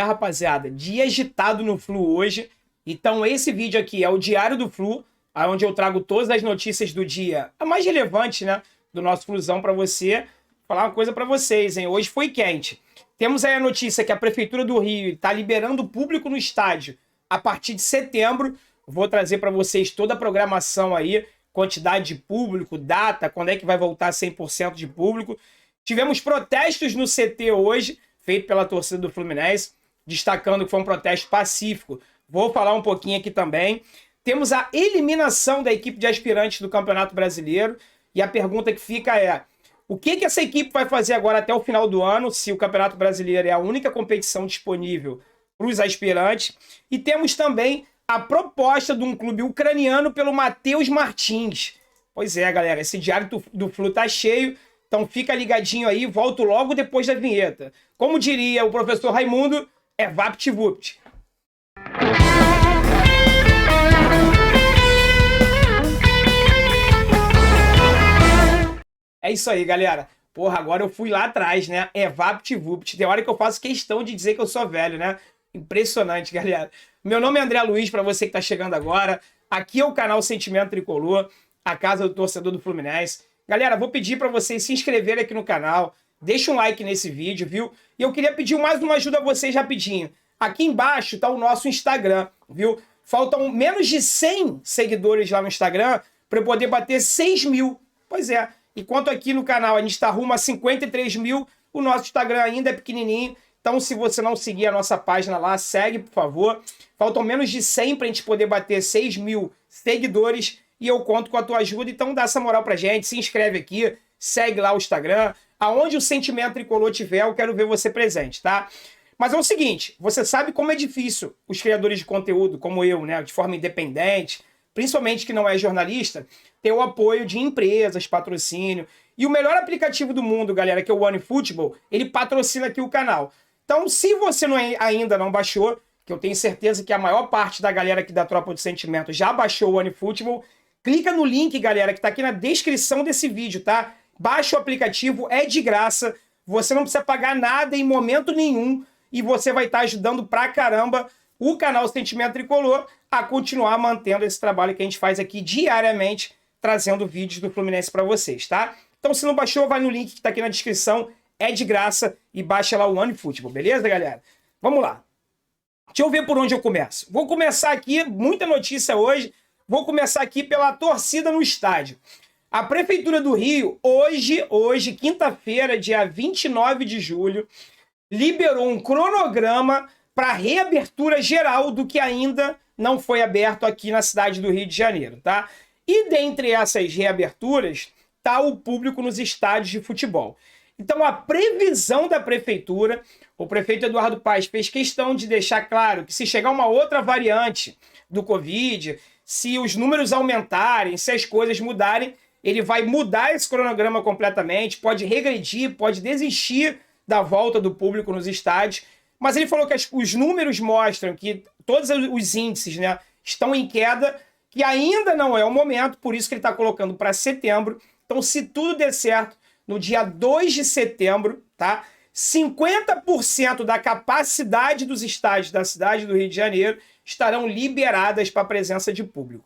Rapaziada, dia agitado no Flu hoje. Então esse vídeo aqui é o Diário do Flu, onde eu trago todas as notícias do dia, a mais relevante, né, do nosso Flusão para você. Falar uma coisa para vocês, hein? Hoje foi quente. Temos aí a notícia que a Prefeitura do Rio está liberando o público no estádio a partir de setembro. Vou trazer para vocês toda a programação aí, quantidade de público, data, quando é que vai voltar 100% de público. Tivemos protestos no CT hoje, feito pela torcida do Fluminense, destacando que foi um protesto pacífico. Vou falar um pouquinho aqui também. Temos a eliminação da equipe de aspirantes do Campeonato Brasileiro. E a pergunta que fica é: o que essa equipe vai fazer agora até o final do ano, se o Campeonato Brasileiro é a única competição disponível para os aspirantes? E temos também a proposta de um clube ucraniano pelo Matheus Martins. Pois é, galera, esse Diário do Flu tá cheio. Então fica ligadinho aí, volto logo depois da vinheta. Como diria o professor Raimundo, é VaptVupt. É isso aí, galera. Porra, agora eu fui lá atrás, né? É VaptVupt. Tem hora que eu faço questão de dizer que eu sou velho, né? Impressionante, galera. Meu nome é André Luiz, para você que tá chegando agora. Aqui é o canal Sentimento Tricolor, a casa do torcedor do Fluminense. Galera, vou pedir para vocês se inscreverem aqui no canal, deixa um like nesse vídeo, viu? E eu queria pedir mais uma ajuda a vocês rapidinho. Aqui embaixo tá o nosso Instagram, viu? Faltam menos de 100 seguidores lá no Instagram para eu poder bater 6 mil. Pois é, enquanto aqui no canal a gente tá rumo a 53 mil, o nosso Instagram ainda é pequenininho. Então, se você não seguir a nossa página lá, segue, por favor. Faltam menos de 100 para a gente poder bater 6 mil seguidores. E eu conto com a tua ajuda, então dá essa moral pra gente, se inscreve aqui, segue lá o Instagram, aonde o Sentimento Tricolor tiver, eu quero ver você presente, tá? Mas é o seguinte, você sabe como é difícil os criadores de conteúdo, como eu, né, de forma independente, principalmente que não é jornalista, ter o apoio de empresas, patrocínio, e o melhor aplicativo do mundo, galera, que é o OneFootball, ele patrocina aqui o canal. Então, se você ainda não baixou, que eu tenho certeza que a maior parte da galera aqui da Tropa do Sentimento já baixou o OneFootball, clica no link, galera, que tá aqui na descrição desse vídeo, tá? Baixa o aplicativo, é de graça, você não precisa pagar nada em momento nenhum e você vai estar ajudando pra caramba o canal Sentimento Tricolor a continuar mantendo esse trabalho que a gente faz aqui diariamente, trazendo vídeos do Fluminense pra vocês, tá? Então, se não baixou, vai no link que tá aqui na descrição, é de graça e baixa lá o OneFootball, beleza, galera? Vamos lá. Deixa eu ver por onde eu começo. Vou começar aqui, muita notícia hoje. Vou começar aqui pela torcida no estádio. A Prefeitura do Rio, hoje, quinta-feira, dia 29 de julho, liberou um cronograma para reabertura geral do que ainda não foi aberto aqui na cidade do Rio de Janeiro, tá? E dentre essas reaberturas, tá o público nos estádios de futebol. Então, a previsão da Prefeitura, o prefeito Eduardo Paes fez questão de deixar claro que se chegar uma outra variante do Covid, se os números aumentarem, se as coisas mudarem, ele vai mudar esse cronograma completamente, pode regredir, pode desistir da volta do público nos estádios, mas ele falou que os números mostram que todos os índices, né, estão em queda, que ainda não é o momento, por isso que ele está colocando para setembro. Então, se tudo der certo, no dia 2 de setembro, tá? 50% da capacidade dos estádios da cidade do Rio de Janeiro estarão liberadas para a presença de público.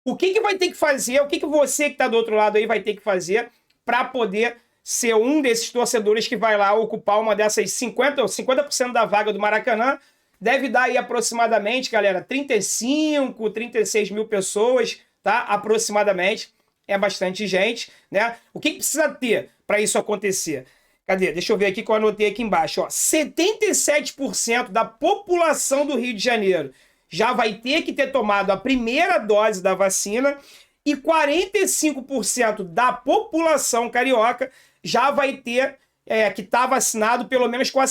O que vai ter que fazer, o que você que está do outro lado aí vai ter que fazer para poder ser um desses torcedores que vai lá ocupar uma dessas 50% da vaga do Maracanã? Deve dar aí aproximadamente, galera, 35, 36 mil pessoas, tá? Aproximadamente. É bastante gente, né? O que precisa ter para isso acontecer? Cadê? Deixa eu ver aqui que eu anotei aqui embaixo. Ó. 77% da população do Rio de Janeiro já vai ter que ter tomado a primeira dose da vacina e 45% da população carioca já vai ter que estar vacinado pelo menos com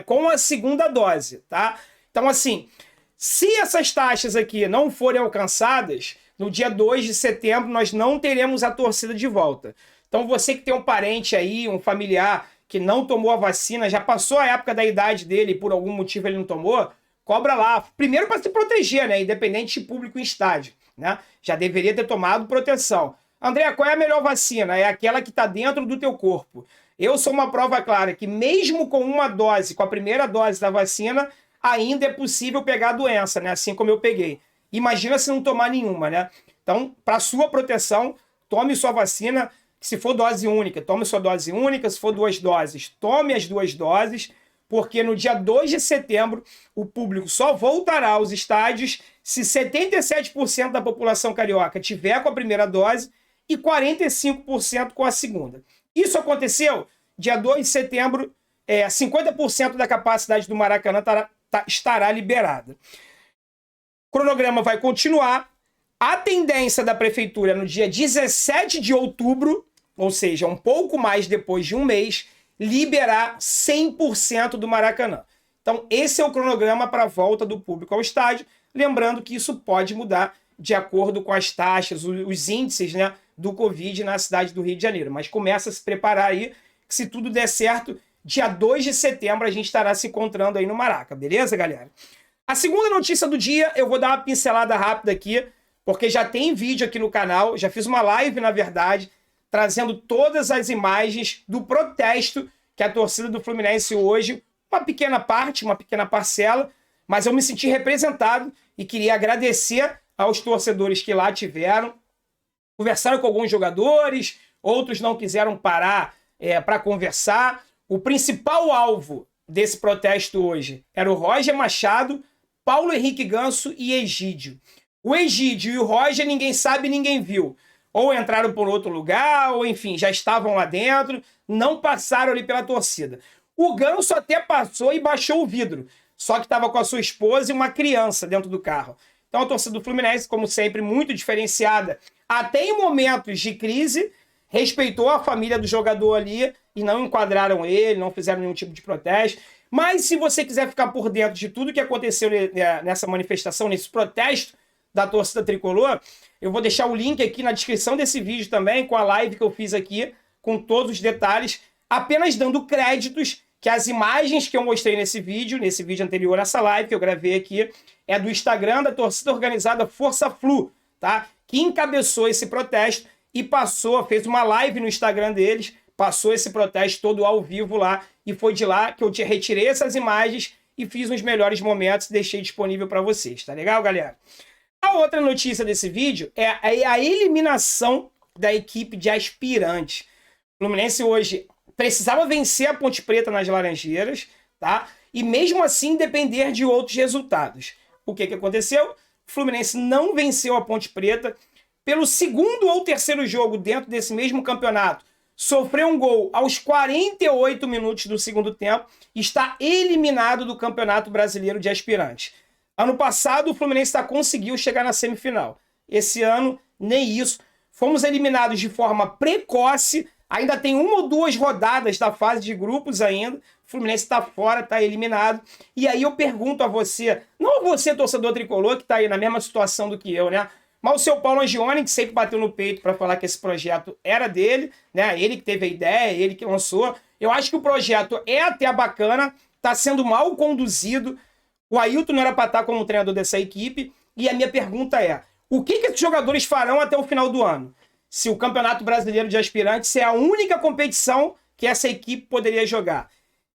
com a segunda dose, tá? Então, assim, se essas taxas aqui não forem alcançadas, no dia 2 de setembro nós não teremos a torcida de volta. Então, você que tem um parente aí, um familiar que não tomou a vacina, já passou a época da idade dele e por algum motivo ele não tomou, cobra lá. Primeiro para se proteger, né? Independente de público em estádio, né? Já deveria ter tomado proteção. André, qual é a melhor vacina? É aquela que está dentro do teu corpo. Eu sou uma prova clara que mesmo com uma dose, com a primeira dose da vacina, ainda é possível pegar a doença, né? Assim como eu peguei. Imagina se não tomar nenhuma, né? Então, para sua proteção, tome sua vacina. Se for dose única, tome sua dose única. Se for 2 doses, tome as 2 doses, porque no dia 2 de setembro o público só voltará aos estádios se 77% da população carioca tiver com a primeira dose e 45% com a segunda. Isso aconteceu dia 2 de setembro, 50% da capacidade do Maracanã estará liberada. O cronograma vai continuar. A tendência da prefeitura no dia 17 de outubro, ou seja, um pouco mais depois de um mês, liberar 100% do Maracanã. Então, esse é o cronograma para a volta do público ao estádio. Lembrando que isso pode mudar de acordo com as taxas, os índices, né, do Covid na cidade do Rio de Janeiro. Mas começa a se preparar aí, que se tudo der certo, dia 2 de setembro a gente estará se encontrando aí no Maraca. Beleza, galera? A segunda notícia do dia, eu vou dar uma pincelada rápida aqui, porque já tem vídeo aqui no canal, já fiz uma live, na verdade, trazendo todas as imagens do protesto que a torcida do Fluminense hoje, uma pequena parte, uma pequena parcela, mas eu me senti representado e queria agradecer aos torcedores que lá tiveram. Conversaram com alguns jogadores, outros não quiseram parar para conversar. O principal alvo desse protesto hoje era o Roger Machado, Paulo Henrique Ganso e Egídio. O Egídio e o Roger ninguém sabe, ninguém viu. Ou entraram por outro lugar, ou enfim, já estavam lá dentro, não passaram ali pela torcida. O Ganso até passou e baixou o vidro, só que estava com a sua esposa e uma criança dentro do carro. Então a torcida do Fluminense, como sempre, muito diferenciada, até em momentos de crise, respeitou a família do jogador ali e não enquadraram ele, não fizeram nenhum tipo de protesto. Mas se você quiser ficar por dentro de tudo que aconteceu nessa manifestação, nesse protesto da torcida tricolor, eu vou deixar o link aqui na descrição desse vídeo também, com a live que eu fiz aqui, com todos os detalhes, apenas dando créditos que as imagens que eu mostrei nesse vídeo anterior a essa live que eu gravei aqui, é do Instagram da torcida organizada Força Flu, tá? Que encabeçou esse protesto e fez uma live no Instagram deles, passou esse protesto todo ao vivo lá, e foi de lá que eu retirei essas imagens e fiz os melhores momentos e deixei disponível para vocês, tá legal, galera? A outra notícia desse vídeo é a eliminação da equipe de aspirantes. O Fluminense hoje precisava vencer a Ponte Preta nas Laranjeiras, tá? E mesmo assim depender de outros resultados. O que aconteceu? O Fluminense não venceu a Ponte Preta. Pelo segundo ou terceiro jogo dentro desse mesmo campeonato, sofreu um gol aos 48 minutos do segundo tempo e está eliminado do Campeonato Brasileiro de Aspirantes. Ano passado, o Fluminense conseguiu chegar na semifinal. Esse ano, nem isso. Fomos eliminados de forma precoce. Ainda tem 1 ou 2 rodadas da fase de grupos ainda. O Fluminense está fora, está eliminado. E aí eu pergunto a você, não a você, torcedor tricolor, que está aí na mesma situação do que eu, né? Mas o seu Paulo Angione, que sempre bateu no peito para falar que esse projeto era dele, né? Ele que teve a ideia, ele que lançou. Eu acho que o projeto é até bacana, está sendo mal conduzido. O Ailton não era para estar como treinador dessa equipe. E a minha pergunta é, o que esses jogadores farão até o final do ano? Se o Campeonato Brasileiro de Aspirantes é a única competição que essa equipe poderia jogar.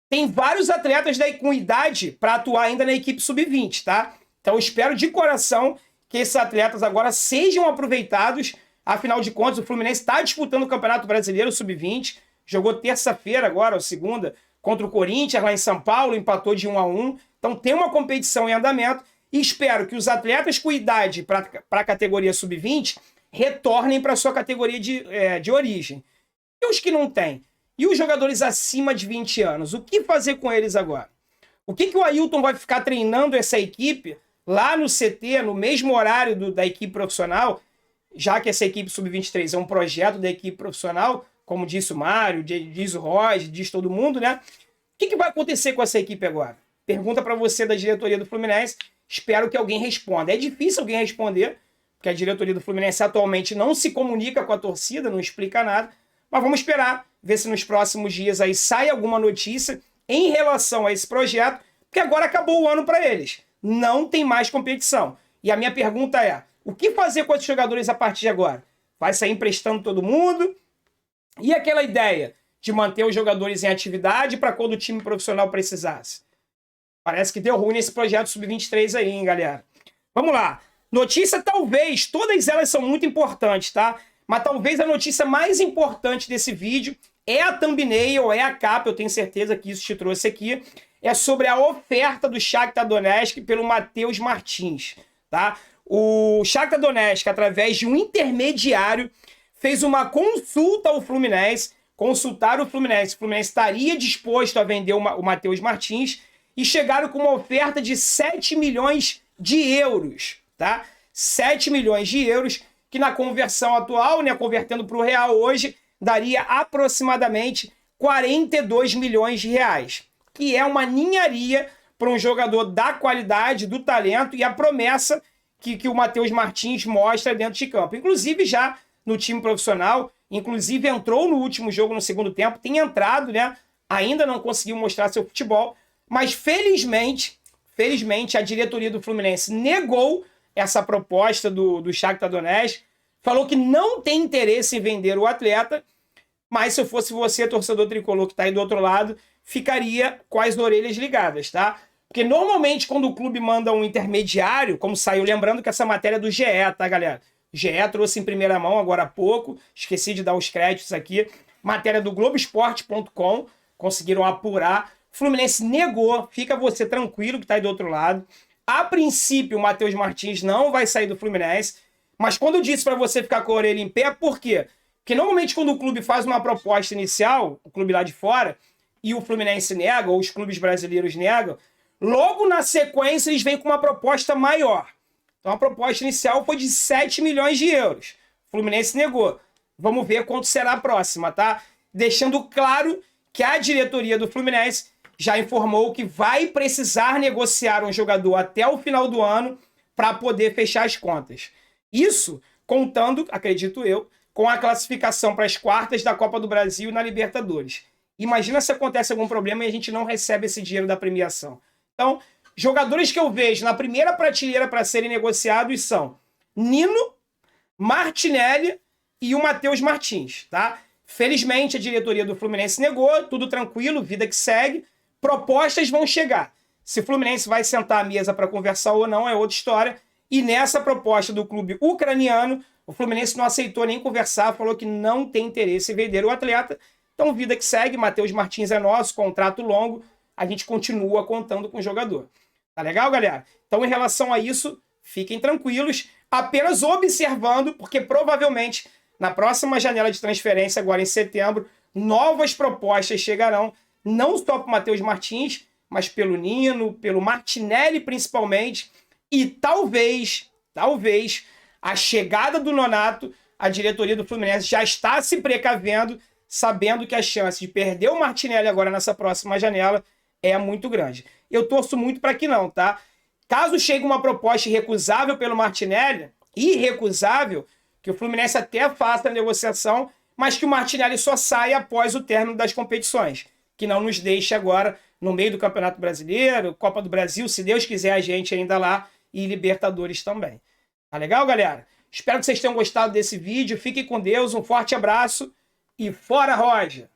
Tem vários atletas com idade para atuar ainda na equipe sub-20, tá? Então eu espero de coração que esses atletas agora sejam aproveitados. Afinal de contas, o Fluminense está disputando o Campeonato Brasileiro sub-20. Jogou terça-feira agora, ou segunda, contra o Corinthians lá em São Paulo, empatou de 1-1. Então tem uma competição em andamento e espero que os atletas com idade para a categoria sub-20 retornem para a sua categoria de origem. E os que não têm? E os jogadores acima de 20 anos? O que fazer com eles agora? O que o Ailton vai ficar treinando essa equipe lá no CT, no mesmo horário da equipe profissional, já que essa equipe sub-23 é um projeto da equipe profissional, como disse o Mário, diz o Roger, diz todo mundo, né? O que vai acontecer com essa equipe agora? Pergunta para você da diretoria do Fluminense, espero que alguém responda. É difícil alguém responder, porque a diretoria do Fluminense atualmente não se comunica com a torcida, não explica nada, mas vamos esperar, ver se nos próximos dias aí sai alguma notícia em relação a esse projeto, porque agora acabou o ano para eles. Não tem mais competição. E a minha pergunta é, o que fazer com esses jogadores a partir de agora? Vai sair emprestando todo mundo? E aquela ideia de manter os jogadores em atividade para quando o time profissional precisasse. Parece que deu ruim nesse projeto Sub-23 aí, hein, galera? Vamos lá. Notícia, talvez, todas elas são muito importantes, tá? Mas talvez a notícia mais importante desse vídeo é a thumbnail, é a capa, eu tenho certeza que isso te trouxe aqui. É sobre a oferta do Shakhtar Donetsk pelo Matheus Martins, tá? O Shakhtar Donetsk, através de um intermediário, fez uma consulta ao Fluminense, consultaram o Fluminense estaria disposto a vender o Matheus Martins e chegaram com uma oferta de 7 milhões de euros, tá? 7 milhões de euros, que na conversão atual, né, convertendo para o real hoje, daria aproximadamente 42 milhões de reais, que é uma ninharia para um jogador da qualidade, do talento e a promessa que o Matheus Martins mostra dentro de campo. Inclusive já no time profissional, inclusive entrou no último jogo no segundo tempo, tem entrado, né? Ainda não conseguiu mostrar seu futebol, mas felizmente a diretoria do Fluminense negou essa proposta do Shakhtar Donetsk, falou que não tem interesse em vender o atleta, mas se eu fosse você, torcedor tricolor que está aí do outro lado, ficaria com as orelhas ligadas, tá? Porque normalmente quando o clube manda um intermediário, como saiu, lembrando que essa matéria é do GE, tá, galera? O GE trouxe em primeira mão agora há pouco, esqueci de dar os créditos aqui, matéria do Globoesporte.com, conseguiram apurar. Fluminense negou, fica você tranquilo que tá aí do outro lado. A princípio, o Matheus Martins não vai sair do Fluminense, mas quando eu disse para você ficar com a orelha em pé, por quê? Porque normalmente quando o clube faz uma proposta inicial, o clube lá de fora, e o Fluminense nega, ou os clubes brasileiros negam, logo na sequência eles vêm com uma proposta maior. Então a proposta inicial foi de 7 milhões de euros. O Fluminense negou. Vamos ver quanto será a próxima, tá? Deixando claro que a diretoria do Fluminense já informou que vai precisar negociar um jogador até o final do ano para poder fechar as contas. Isso contando, acredito eu, com a classificação para as quartas da Copa do Brasil e na Libertadores. Imagina se acontece algum problema e a gente não recebe esse dinheiro da premiação. Então, jogadores que eu vejo na primeira prateleira para serem negociados são Nino, Martinelli e o Matheus Martins, tá? Felizmente, a diretoria do Fluminense negou, tudo tranquilo, vida que segue. Propostas vão chegar. Se o Fluminense vai sentar à mesa para conversar ou não é outra história. E nessa proposta do clube ucraniano, o Fluminense não aceitou nem conversar, falou que não tem interesse em vender o atleta. Então, vida que segue, Matheus Martins é nosso, contrato longo, a gente continua contando com o jogador. Tá legal, galera? Então, em relação a isso, fiquem tranquilos, apenas observando, porque provavelmente na próxima janela de transferência, agora em setembro, novas propostas chegarão, não só para o Matheus Martins, mas pelo Nino, pelo Martinelli principalmente, e talvez, a chegada do Nonato, a diretoria do Fluminense já está se precavendo, sabendo que a chance de perder o Martinelli agora nessa próxima janela é muito grande. Eu torço muito para que não, tá? Caso chegue uma proposta irrecusável pelo Martinelli, irrecusável, que o Fluminense até faça a negociação, mas que o Martinelli só saia após o término das competições, que não nos deixe agora no meio do Campeonato Brasileiro, Copa do Brasil, se Deus quiser a gente ainda lá, e Libertadores também. Tá legal, galera? Espero que vocês tenham gostado desse vídeo, fiquem com Deus, um forte abraço e fora Roger!